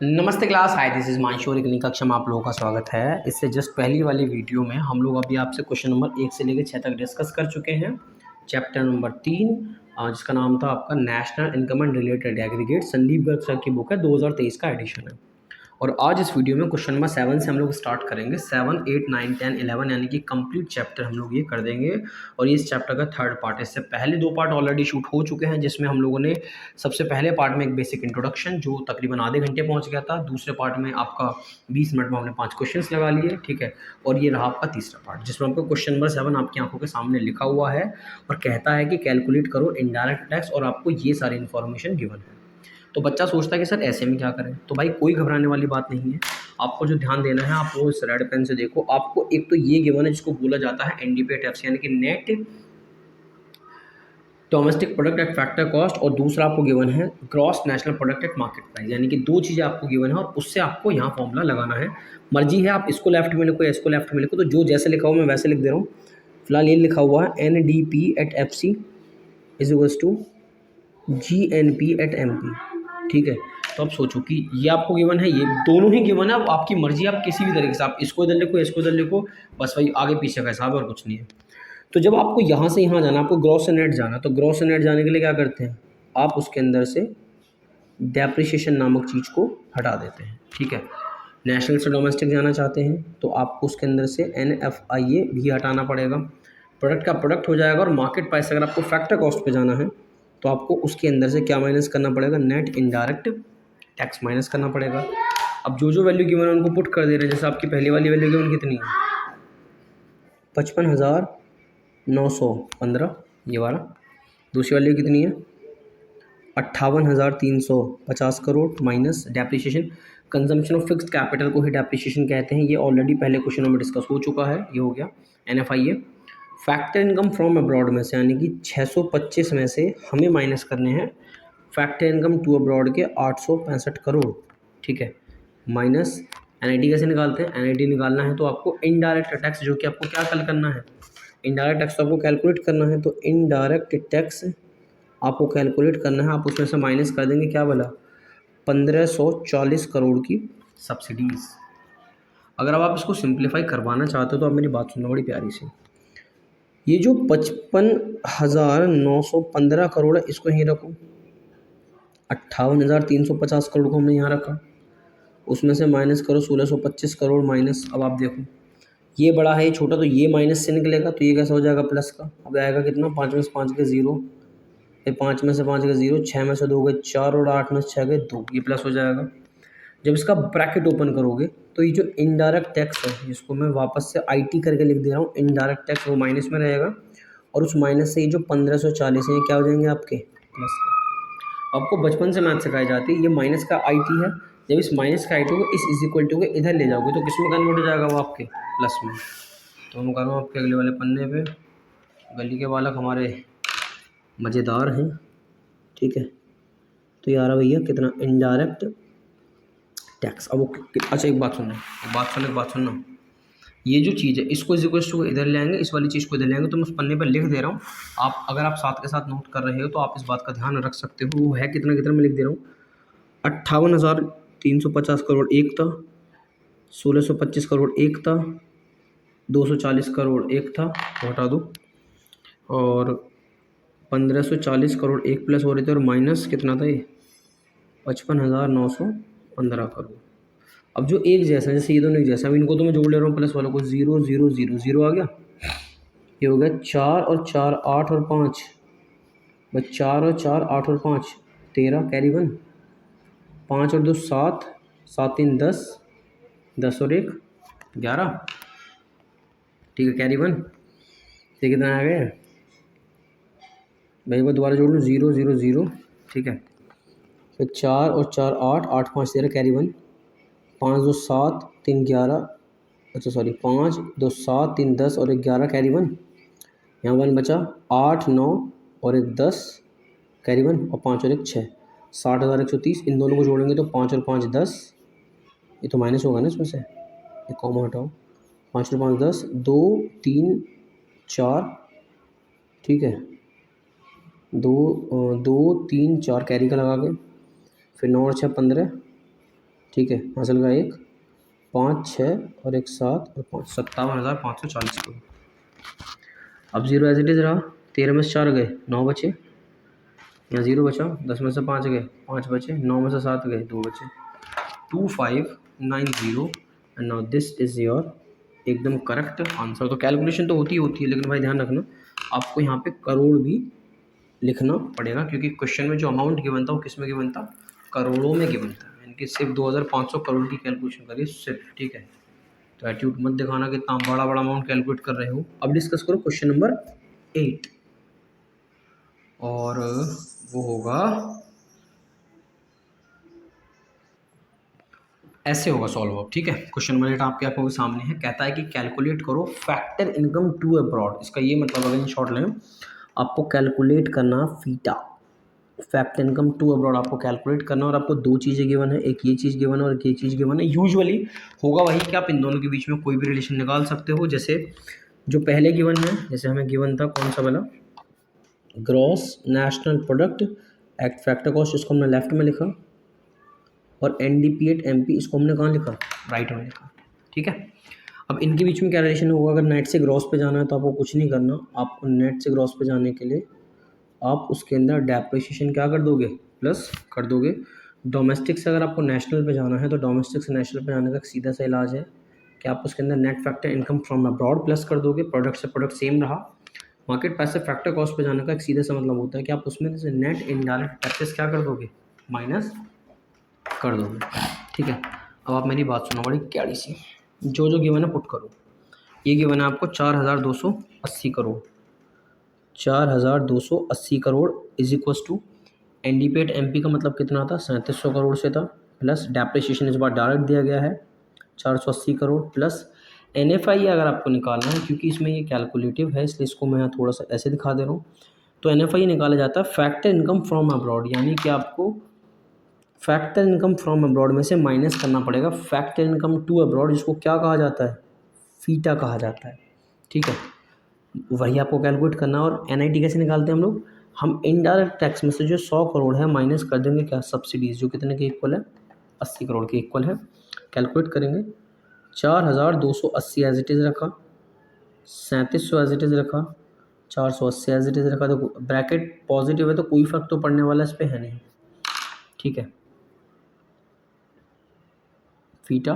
नमस्ते class. Hi, this is मानशू और एक नई कक्षा में आप लोगों का स्वागत है। इससे जस्ट पहली वाली वीडियो में हम लोग अभी आपसे क्वेश्चन नंबर 1 से लेकर 6 तक डिस्कस कर चुके हैं। चैप्टर नंबर 3 जिसका नाम था आपका national income and related aggregate, Sandeep Garg sir की बुक है, 2023 का एडिशन है। और आज इस वीडियो में क्वेश्चन नंबर 7 से हम लोग स्टार्ट करेंगे। 7, 8, 9, 10, 11 यानी कि कंप्लीट चैप्टर हम लोग ये कर देंगे। और ये इस चैप्टर का थर्ड पार्ट है। इससे पहले 2 पार्ट ऑलरेडी शूट हो चुके हैं, जिसमें हम लोगों ने सबसे पहले पार्ट में एक बेसिक इंट्रोडक्शन जो तकरीबन आधे घंटे पहुंच गया था। दूसरे पार्ट में आपका 20 मिनट में हमने 5 क्वेश्चंस लगा लिए, ठीक है। और ये रहा आपका तीसरा पार्ट, जिसमें आपको क्वेश्चन नंबर 7 आपकी आंखों के सामने लिखा हुआ है और कहता है कि कैलकुलेट करो इनडायरेक्ट टैक्स, और आपको ये सारी इन्फॉर्मेशन गिवन है। तो बच्चा सोचता है कि सर ऐसे में क्या करें। तो भाई कोई घबराने वाली बात नहीं है। आपको जो ध्यान देना है, आप वो इस रेड पेन से देखो। आपको एक तो ये गिवन है जिसको बोला जाता है एनडीपीएट यानी कि net domestic product at factor cost, और दूसरा आपको गिवन है gross national product at market price. यानी कि 2 चीज़ें आपको गिवन है और उससे आपको यहाँ फॉर्मूला लगाना है। मर्जी है आप इसको लेफ्ट में लिखो या इसको लेफ्ट में लिखो, तो जो जैसे लिखा हुआ मैं वैसे लिख दे रहा हूँ। फिलहाल ये लिखा हुआ है N D P at F C is equals to G N P at M P, ठीक है। तो आप सोचो कि ये आपको गिवन है, ये दोनों ही गिवन है। अब आपकी मर्जी, आप किसी भी तरीके से आप इसको इधर लिखो, इसको इधर लिखो, बस वही आगे पीछे का हिसाब है और कुछ नहीं है। तो जब आपको यहाँ से यहाँ जाना, आपको ग्रॉस से नेट जाना, तो ग्रॉस से नेट जाने के लिए क्या करते हैं, आप उसके अंदर से डेप्रिसिएशन नामक चीज़ को हटा देते हैं, ठीक है। नेशनल से डोमेस्टिक जाना चाहते हैं तो आपको उसके अंदर से NFIA भी हटाना पड़ेगा। प्रोडक्ट का प्रोडक्ट हो जाएगा। और मार्केट प्राइस अगर आपको फैक्टर कॉस्ट पे जाना है तो आपको उसके अंदर से क्या माइनस करना पड़ेगा, नेट इनडायरेक्ट टैक्स माइनस करना पड़ेगा। अब जो वैल्यू गिवन है उनको पुट कर दे रहे हैं। जैसे आपकी पहली वाली वैल्यू गिवन कितनी है, 55,915, ये वाला। दूसरी वैल्यू कितनी है, 58,350 crore minus depreciation. Consumption of fixed capital को ही डेप्रिसिएशन कहते हैं। ये ऑलरेडी पहले क्वेश्चनों में डिस्कस हो चुका है। ये हो गया NFIA। Factor income from abroad में से, यानी कि 625 में से हमें माइनस करने हैं फैक्टर इनकम टू अब्रॉड के 865 करोड़, ठीक है। माइनस NIT कैसे निकालते हैं, NIT निकालना है तो आपको इनडायरेक्ट टैक्स, जो कि आपको क्या कल करना है, इनडायरेक्ट टैक्स तो आपको कैलकुलेट करना है। तो इनडायरेक्ट टैक्स आपको कैलकुलेट करना है। आप उसमें से माइनस कर देंगे क्या बोला, 1540 करोड़ की सब्सिडीज़। अगर अब आप इसको सिंप्लीफाई करवाना चाहते हो तो आप मेरी बात सुनना बड़ी प्यारी सी। ये जो 55,915 करोड़ है इसको यहीं रखो, 58,350 करोड़ को हमने यहाँ रखा, उसमें से माइनस करो 1625 करोड़ माइनस। अब आप देखो ये बड़ा है ये छोटा, तो ये माइनस से निकलेगा तो ये कैसा हो जाएगा, प्लस का। अब आएगा कितना, 5 में से 5 के 0, 5 में से 5 के 0, 6 में से 2 गए 4 और 8 में से 6 गए 2, ये प्लस हो जाएगा। जब इसका ब्रैकेट ओपन करोगे तो ये जो इनडायरेक्ट टैक्स है, जिसको मैं वापस से IT करके लिख दे रहा हूँ, इनडायरेक्ट टैक्स, वो माइनस में रहेगा। और उस माइनस से ये जो 1540 है ये क्या हो जाएंगे आपके, प्लस के। आपको बचपन से मैथ सिखाई जाती है, ये माइनस का IT है। जब इस माइनस का IT को इस इज इक्वल टू के इधर ले जाओगे तो किस में कन्वर्ट हो जाएगा, वो आपके प्लस में। तो हम कर रहा हूँ आपके अगले वाले पन्ने पे, गली के बालक हमारे मज़ेदार हैं, ठीक है। तो यार भैया कितना इनडायरेक्ट टैक्स। अब वो अच्छा एक बात सुनना, एक बात सुनना। ये जो चीज़ है इसको इज इक्वल टू इधर ले आएंगे, इस वाली चीज़ को इधर ले आएंगे। तो मैं उस पन्ने पर लिख दे रहा हूँ। आप अगर आप साथ के साथ नोट कर रहे हो तो आप इस बात का ध्यान रख सकते हो। वो है कितना कितना, मैं लिख दे रहा हूँ। 58,350 करोड़ एक था, 1625 करोड़ एक था, 240 करोड़ एक था, तो हटा दो। और 1540 करोड़ एक प्लस हो रहे थे, और माइनस कितना था ये, 55,915 करोड़। अब जो एक जैसा, जैसे ये दोनों एक जैसा, अब इनको तो मैं जोड़ ले रहा हूँ प्लस वालों को, 0 0 0 0 आ गया। ये हो गया 4 और 4 8 और 5, बस 4 और 4 8 और 5 13, कैरी 1, 5 और 2 7, 7 3 10, 10 और 1 11, ठीक है, कैरी 1। ये कितना आ गया भाई, वो दोबारा जोड़ लूँ, 0 0 0, ठीक है। फिर 4 और 4 8, 8 5 13, कैरी 1, 5 2 7 3 11, अच्छा सॉरी 5 2 7 3 10 और 1 11, कैरी 1। यहाँ 1 बचा, 8 9 और 1 10, कैरी 1, और 5 और 1 6, 60,130। इन दोनों को जोड़ेंगे तो 5 और 5 10, ये तो माइनस होगा ना इसमें से, ये कॉमा हटाओ, 5 और 5 10, 2 3 4, ठीक है, 2 2 3 4 कैरी का लगा के, फिर 9 और 6 15, ठीक है, हासिल का 1, 5, 6 और 1 7 और 5, 57,540 करोड़। अब 0 एज इट इज़ रहा, 13 में से 4 गए, 9 बचे, यहाँ 0 बचा, 10 में से 5 गए, 5 बचे, 9 में से 7 गए, 2 बचे, 2590 and now this is your एकदम करेक्ट आंसर। तो कैलकुलेशन तो होती है, लेकिन भाई ध्यान रखना आपको यहाँ पे करोड़ भी लिखना पड़ेगा, क्योंकि क्वेश्चन में जो अमाउंट गिवन था वो किस में गिवन था, करोड़ों में गिवन था, यानी कि सिर्फ 2500 करोड़ की कैलकुलेशन करिए सिर्फ, ठीक है। तो एटीट्यूड मत दिखाना कि इतना बड़ा बड़ा अमाउंट कैलकुलेट कर रहे हो। अब डिस्कस करो क्वेश्चन नंबर 8 और वो होगा ऐसे होगा सॉल्व अब, ठीक है। क्वेश्चन नंबर 8 आपके आंखों के सामने है, कहता है कि कैलकुलेट करो फैक्टर इनकम टू अब्रॉड। इसका ये मतलब अगर इन शॉर्ट लें, आपको कैलकुलेट करना फीटा फैक्टर इनकम टू अब्रॉड आपको कैलकुलेट करना, और आपको दो चीज़ें गिवन है, एक ये चीज़ गिवन है और एक ये चीज़ गिवन है। यूजुअली होगा वही कि आप इन दोनों के बीच में कोई भी रिलेशन निकाल सकते हो। जैसे जो पहले गिवन है, जैसे हमें गिवन था कौन सा वाला, gross national product act factor cost, इसको हमने लेफ्ट में लिखा, और NDP MP इसको हमने कहाँ लिखा, राइट में लिखा, ठीक है। अब इनके बीच में क्या रिलेशन होगा, अगर नेट से ग्रॉस पे जाना है तो आपको कुछ नहीं करना, आपको नेट से ग्रॉस पे जाने के लिए आप उसके अंदर डेप्रिसिएशन क्या कर दोगे, प्लस कर दोगे। डोमेस्टिक से अगर आपको नेशनल पे जाना है तो डोमेस्टिक से नेशनल पे जाने का एक सीधा सा इलाज है कि आप उसके अंदर net factor income from abroad plus कर दोगे, प्रोडक्ट से प्रोडक्ट सेम रहा। मार्केट पैसे फैक्टर कॉस्ट पे जाने का एक सीधा सा मतलब होता है कि आप उसमें से नेट इनडायरेक्ट टैक्सेस क्या कर दोगे, माइनस कर दोगे, ठीक है। अब आप मेरी बात सुनो बड़ी क्यारी सी, जो जो गिवन है पुट करो। ये गिवन है आपको 4280 crore, 4280 crore is equals to NDP MP का मतलब कितना था, 3700 करोड़ से था, प्लस डेप्रिसिएशन इस बार डायरेक्ट दिया गया है 480 करोड़, प्लस NFI अगर आपको निकालना है, क्योंकि इसमें ये कैलकुलेटिव है इसलिए इसको मैं थोड़ा सा ऐसे दिखा दे रहा हूँ। तो NFI निकाला जाता है फैक्टर इनकम फ्रॉम अब्रॉड, यानी कि आपको फैक्टर इनकम फ्रॉम अब्रॉड में से माइनस करना पड़ेगा फैक्टर इनकम टू अब्रॉड, जिसको क्या कहा जाता है, फीटा कहा जाता है, ठीक है। वही आपको कैलकुलेट करना। और NIT कैसे निकालते हैं हम लोग, हम इनडायरेक्ट टैक्स में से जो 100 करोड़ है माइनस कर देंगे क्या, सब्सिडीज़, जो कितने के इक्वल है, 80 करोड़ के इक्वल है। कैलकुलेट करेंगे, 4280 एज इट इज़ रखा, 3700 एज इट इज़ रखा, 480 एज इट इज़ रखा। तो ब्रैकेट पॉजिटिव है तो कोई फर्क तो पड़ने वाला इस पर है नहीं, ठीक है। फीटा,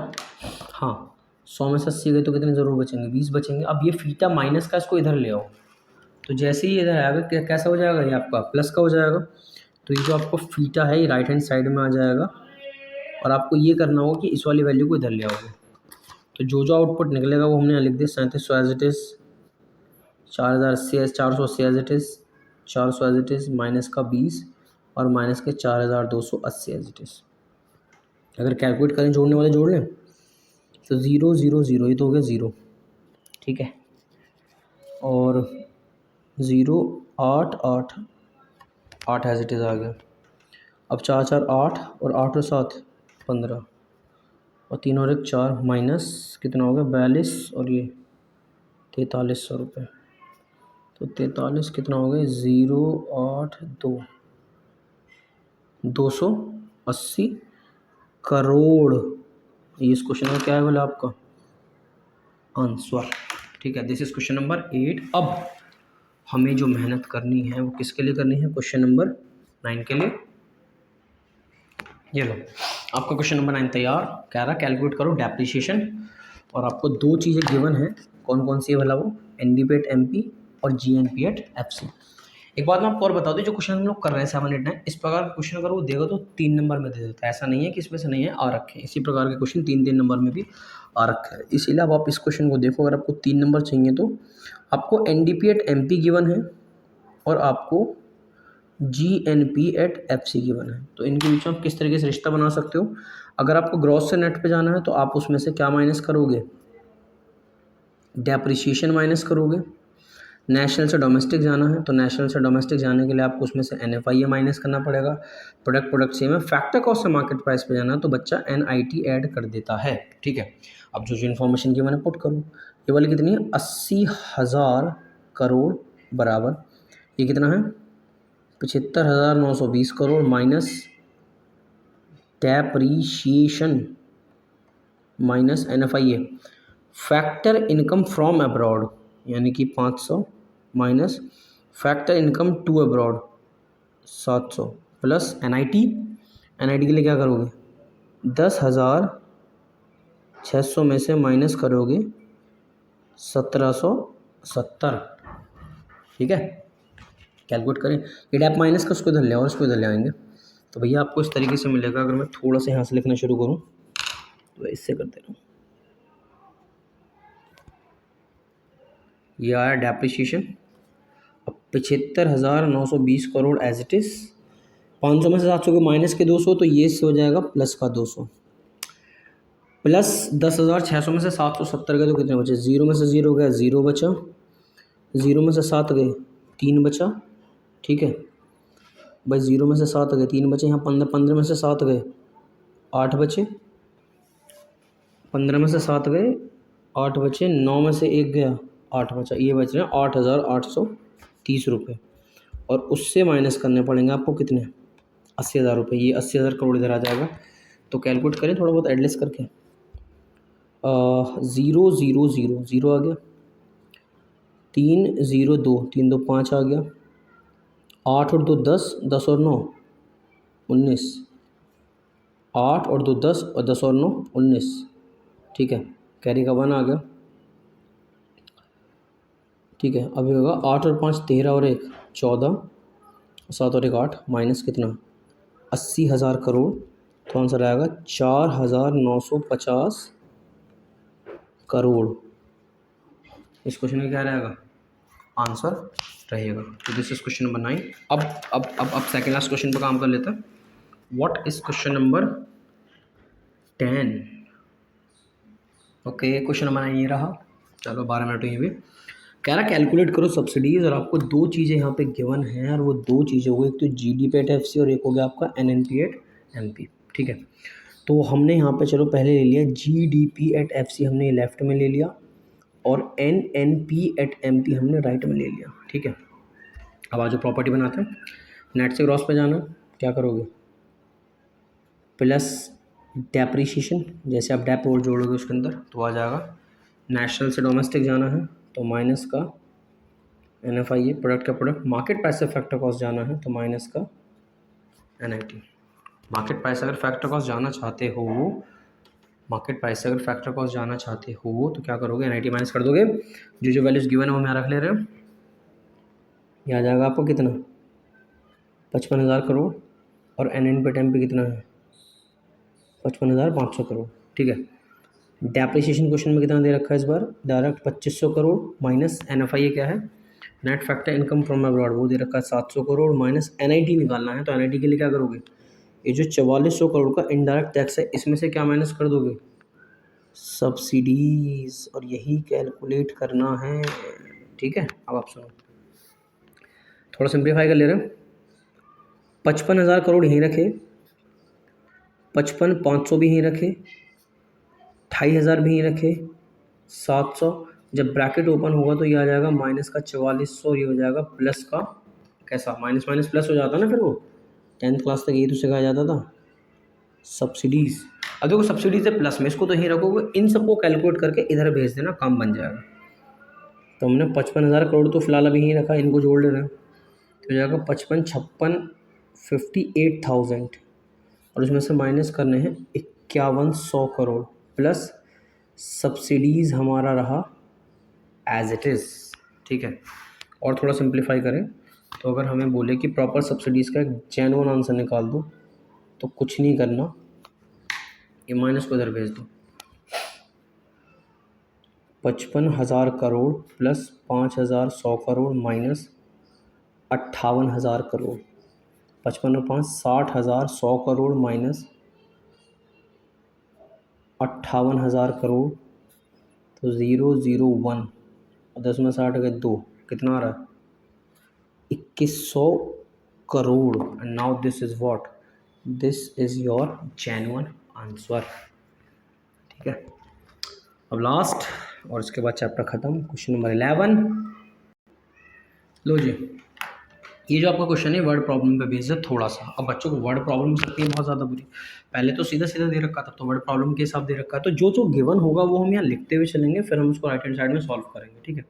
हाँ 100 में से 80 गए तो कितने ज़रूर बचेंगे, 20 बचेंगे। अब ये फीटा माइनस का इसको इधर ले आओ, तो जैसे ही इधर आएगा कैसा हो जाएगा, ये आपका प्लस का हो जाएगा। तो ये जो आपको फीटा है ये राइट हैंड साइड में आ जाएगा, और आपको ये करना होगा कि इस वाली वैल्यू को इधर ले आओगे। तो जो जो आउटपुट निकलेगा वो हमने लिख दिया, 3700 as it is, 480 as it is, 400 as it is, minus का 20 और माइनस के 4280 एज इट इज़। अगर कैलकुलेट करें, जोड़ने वाले जोड़ लें तो 0 0 0, ये तो हो गया 0, ठीक है। और 0 8 8 8 एज इट इज़ आ गया। अब 4 4 8 और 8 और 7 15 और 3 और 1 4, माइनस कितना हो गया 42 और ये 4300 रुपये। तो 43 कितना हो गया 0 8 2, 280 करोड़। ये इस क्वेश्चन का क्या है बोला आपका आंसर, ठीक है। This is question number 8। अब हमें जो मेहनत करनी है वो किसके लिए करनी है, क्वेश्चन नंबर 9 के लिए। ये लो आपका क्वेश्चन नंबर 9 तैयार, कह रहा कैलकुलेट करो डेप्रिसिएशन, और आपको दो चीज़ें गिवन है, कौन कौन सी है भला वो, NDP MP और GNP FC। एक बात मैं आपको और बता दूं, जो क्वेश्चन हम लोग कर रहे हैं 7 8 9, इस प्रकार का क्वेश्चन अगर वो देगा तो 3 नंबर में दे देता है, ऐसा नहीं है कि इसमें से नहीं है, आ रखे हैं इसी प्रकार के क्वेश्चन 3 नंबर में भी आ रखा है। इसीलिए अब आप इस क्वेश्चन को देखो, अगर आपको 3 नंबर चाहिए तो आपको NDP MP गिवन है और आपको GNP FC गिवन है। तो इनके बीच में आप किस तरीके से रिश्ता बना सकते हो, अगर आपको ग्रॉस से नेट पे जाना है तो आप उसमें से क्या माइनस करोगे, डेप्रिसिएशन माइनस करोगे। नेशनल से डोमेस्टिक जाना है तो नेशनल से डोमेस्टिक जाने के लिए आपको उसमें से NFI माइनस करना पड़ेगा। प्रोडक्ट सेम है। फैक्टर कॉस्ट से मार्केट प्राइस पे जाना है तो बच्चा NIT ऐड कर देता है, ठीक है। अब जो जो इन्फॉर्मेशन की मैंने पुट करूँ, ये वाली कितनी है 80,000 करोड़ बराबर, ये कितना है 75,920 crore minus depreciation minus NFIA। Factor income from abroad यानी कि 500 minus factor income to abroad 700 plus NIT। NIT के लिए क्या करोगे, 10,600 में से माइनस करोगे 1770। ठीक है, कैलकुलेट करें। ये डैप माइनस का उसको इधर ले और इसको इधर ले आएंगे तो भैया आपको इस तरीके से मिलेगा। अगर मैं थोड़ा सा यहाँ से लिखना शुरू करूँ तो इससे करते रहूँ, ये आया डेप्रिसिएशन। अब 75,920 करोड़ एज इट इज़। 500 में से 700 के माइनस के 200 तो ये से हो जाएगा प्लस का 200 प्लस 10,600 में से 770 गए तो कितने बचे, 0 में से 0 गया 0 बचा, 0 में से 7 गए 3 बचा। ठीक है भाई, 0 में से 7 गए 3 बचे। यहाँ 15 में से 7 गए 8 बचे, 15 में से 7 गए 8 बचे, 9 में से 1 गया 8 बचा। ये बच रहे हैं 8,830 रुपये और उससे माइनस करने पड़ेंगे आपको कितने, 80,000 रुपये। ये 80,000 करोड़ इधर आ जाएगा। तो कैलकुलेट करें थोड़ा बहुत एडजस्ट करके। 0 0 0 0 आ गया, 3 0 2 3 2 5 आ गया, 8 और 2 10, 10 और 9 19, 8 और 2 10 और 10 और 9 19। ठीक है, कैरी का 1 आ गया। ठीक है, अभी होगा 8 और 5 13 और 1 14, 7 और 1 8 माइनस कितना 80,000 करोड़। तो आंसर आएगा 4,950 करोड़। इस क्वेश्चन में क्या रहेगा, आंसर रहेगा। तो दिस इज क्वेश्चन नंबर 9। अब सेकेंड लास्ट क्वेश्चन पर काम कर लेते हैं। What is question number 10। Okay, question number 9 ये रहा। चलो 12 मिनट हुई भी। कह रहा कैलकुलेट करो सब्सिडीज़ और आपको दो चीज़ें यहाँ पे गिवन हैं और वो दो चीज़ें हो गई, एक तो GDP@FC और एक हो गया आपका NNP@MP। ठीक है, तो हमने यहाँ पे चलो पहले ले लिया GDP@FC, हमने लेफ्ट में ले लिया और NNP@MP हमने राइट में ले लिया। ठीक है, अब आज जो प्रॉपर्टी बनाते हैं, नेट से ग्रॉस पे जाना, क्या करोगे, प्लस डेप्रीशिएशन, जैसे आप डेप और जोड़ोगे उसके अंदर तो आ जाएगा। नेशनल से डोमेस्टिक जाना है तो माइनस का NFIA, प्रोडक्ट का प्रोडक्ट। मार्केट प्राइस से फैक्टर कॉस्ट जाना है तो माइनस का NIT। मार्केट प्राइस अगर फैक्टर कॉस्ट जाना चाहते हो, मार्केट प्राइस से अगर फैक्टर कॉस्ट जाना चाहते हो तो क्या करोगे, NIT माइनस कर दोगे। जो वैल्यूज़ गिवन है वो मैं रख ले रहे हो। ये आ जाएगा आपको कितना 55,000 करोड़ और NNP@MP कितना है 55,500 करोड़। ठीक है, डेप्रिसिएशन क्वेश्चन में कितना दे रखा है इस बार, डायरेक्ट 2500 करोड़ माइनस NFIA क्या है, net factor income from abroad, वो दे रखा है 700 करोड़ माइनस NIT निकालना है। तो NIT के लिए क्या करोगे, ये जो 4400 करोड़ का इनडायरेक्ट टैक्स है इसमें से क्या माइनस कर दोगे, सब्सिडीज, और यही कैलकुलेट करना है। ठीक है, अब आप सुनो, थोड़ा सिंप्लीफाई कर ले रहे हैं। 55,000 करोड़ यहीं रखे, 55,500 भी यहीं रखे, 2,500 भी यहीं रखे, 700। जब ब्रैकेट ओपन होगा तो ये आ जाएगा माइनस का 4400, ये हो जाएगा प्लस का, कैसा माइनस माइनस प्लस हो जाता ना, फिर वो 10th क्लास तक यही तो सिखाया जाता था, सब्सिडीज़। अब देखो सब्सिडीज़ है प्लस में, इसको तो यहीं रखोगे, इन सबको कैलकुलेट करके इधर भेज देना, काम बन जाएगा। तो हमने 55,000 करोड़ तो फिलहाल अभी यहीं रखा, इनको जोड़ ले रहे हैं तो हो जाएगा 55 56 58,000 और उसमें से माइनस करने हैं 5100 करोड़ प्लस सब्सिडीज़ हमारा रहा एज इट इज़। ठीक है, और थोड़ा सिंप्लीफाई करें तो अगर हमें बोले कि प्रॉपर सब्सिडीज़ का एक जेन्युइन आंसर निकाल दो तो कुछ नहीं करना, ये माइनस को इधर भेज दो। 55,000 करोड़ प्लस 5,100 करोड़ माइनस 58,000 करोड़, 55 और 5 60,100 करोड़ माइनस 58,000 करोड़, तो 001 और 10 में 60 गए 2, कितना आ रहा है 2100 crore. And now this is what, this is your genuine answer. ठीक है, अब लास्ट और इसके बाद चैप्टर ख़त्म। क्वेश्चन नंबर 11 लो जी, ये जो आपका क्वेश्चन है वर्ड प्रॉब्लम पे बेस्ड है थोड़ा सा। अब बच्चों को वर्ड प्रॉब्लम सकती है बहुत ज़्यादा बुरी, पहले तो सीधा सीधा दे रखा था, तो वर्ड प्रॉब्लम के हिसाब दे रखा है, तो जो जो गिवन होगा वो हम यहाँ लिखते हुए चलेंगे, फिर हम उसको राइट हैंड साइड में सॉल्व करेंगे, ठीक है।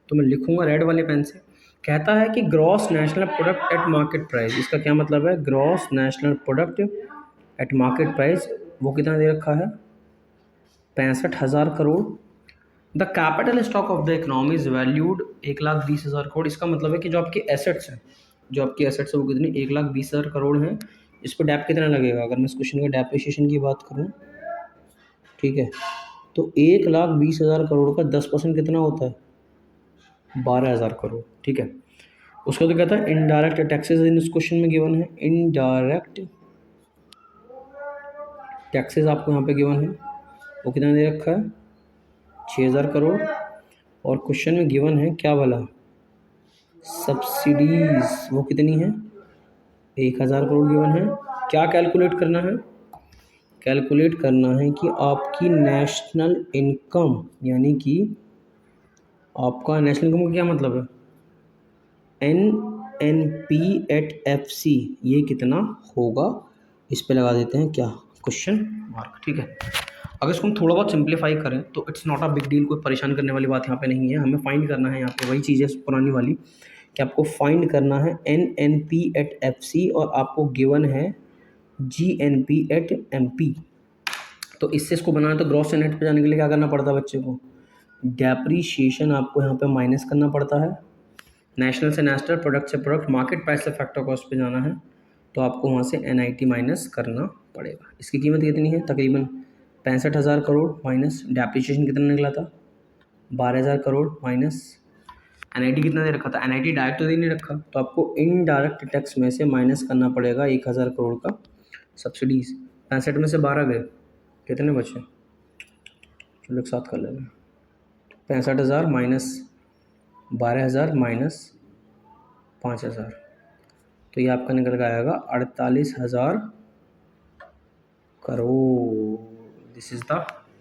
तो मैं लिखूंगा रेड वाले पेन से। कहता है कि gross national product at market price, इसका क्या मतलब है, gross national product at market price वो कितना दे रखा है, 65,000 crore. The capital stock of the economy is valued 1,20,000 crore. इसका मतलब है कि जो आपके एसेट्स हैं, जो आपकी एसेट्स है वो कितनी, 1,20,000 करोड़ हैं। इस पर डैप कितना लगेगा, अगर मैं इस क्वेश्चन के डेप्रिसिएशन की बात करूँ, ठीक है, तो 1,20,000 करोड़ का 10% कितना होता है, 12,000 करोड़, ठीक है। उसका तो कहता है इनडायरेक्ट टैक्सेस इन इस क्वेश्चन में गिवन है, इनडायरेक्ट टैक्सेस आपको यहाँ पे गिवन है, वो कितना दे रखा है, 6,000 करोड़। और क्वेश्चन में गिवन है क्या वाला, सब्सिडीज, वो कितनी है, 1,000 करोड़ गिवन है। क्या कैलकुलेट करना है, कैलकुलेट करना है कि आपकी नेशनल इनकम, यानी कि आपका नेशनल इनकम का क्या मतलब है, NNP एट FC, ये कितना होगा, इस पे लगा देते हैं क्या, क्वेश्चन मार्क, ठीक है। अगर इसको हम थोड़ा बहुत सिंप्लीफाई करें तो it's not a big deal, कोई परेशान करने वाली बात यहाँ पे नहीं है। हमें फाइंड करना है यहाँ पे वही चीज़ है पुरानी वाली, कि आपको फाइंड करना है NNP एट FC और आपको गिवन है GNP एट MP। तो इससे इसको बनाना, तो ग्रॉस से नेट पे जाने के लिए क्या करना पड़ता है बच्चे को, डेप्रीशिएशन आपको यहाँ पे माइनस करना पड़ता है, नेशनल से नेशनल, प्रोडक्ट से प्रोडक्ट, मार्केट प्राइस से फैक्टर कॉस्ट पे जाना है, तो आपको वहाँ से NIT माइनस करना पड़ेगा। इसकी कीमत कितनी है, तकरीबन 65,000 करोड़, माइनस डेप्रिसिएशन कितना निकला था, 12,000 करोड़, माइनस NIT कितना दे रखा था, NIT डायरेक्ट तो दे नहीं रखा, तो आपको इनडायरेक्ट टैक्स में से माइनस करना पड़ेगा 1,000 करोड़ का सब्सिडीज। 65 में से 12 गए, कितने बचे, चलो एक साथ कर लेंगे, 65,000 माइनस 12,000 माइनस 5,000, तो ये आपका निकल का आएगा 48,000 crore. This is the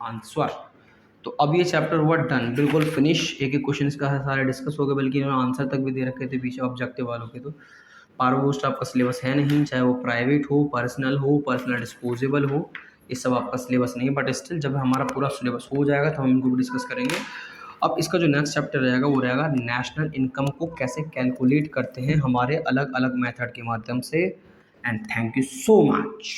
answer. तो अब ये चैप्टर हुआ डन, बिल्कुल फिनिश। एक एक क्वेश्चन का सारे डिस्कस हो गए, बल्कि इन्होंने आंसर तक भी दे रखे थे पीछे ऑब्जेक्टिव वालों के। तो पावर आपका सिलेबस है नहीं, चाहे वो प्राइवेट हो, पर्सनल डिस्पोजेबल हो, ये सब आपका सिलेबस नहीं है। बट स्टिल जब हमारा पूरा सिलेबस हो जाएगा तो हम इनको भी डिस्कस करेंगे। अब इसका जो नेक्स्ट चैप्टर रहेगा वो रहेगा नेशनल इनकम को कैसे कैलकुलेट करते हैं हमारे अलग अलग मेथड के माध्यम से। And thank you so much.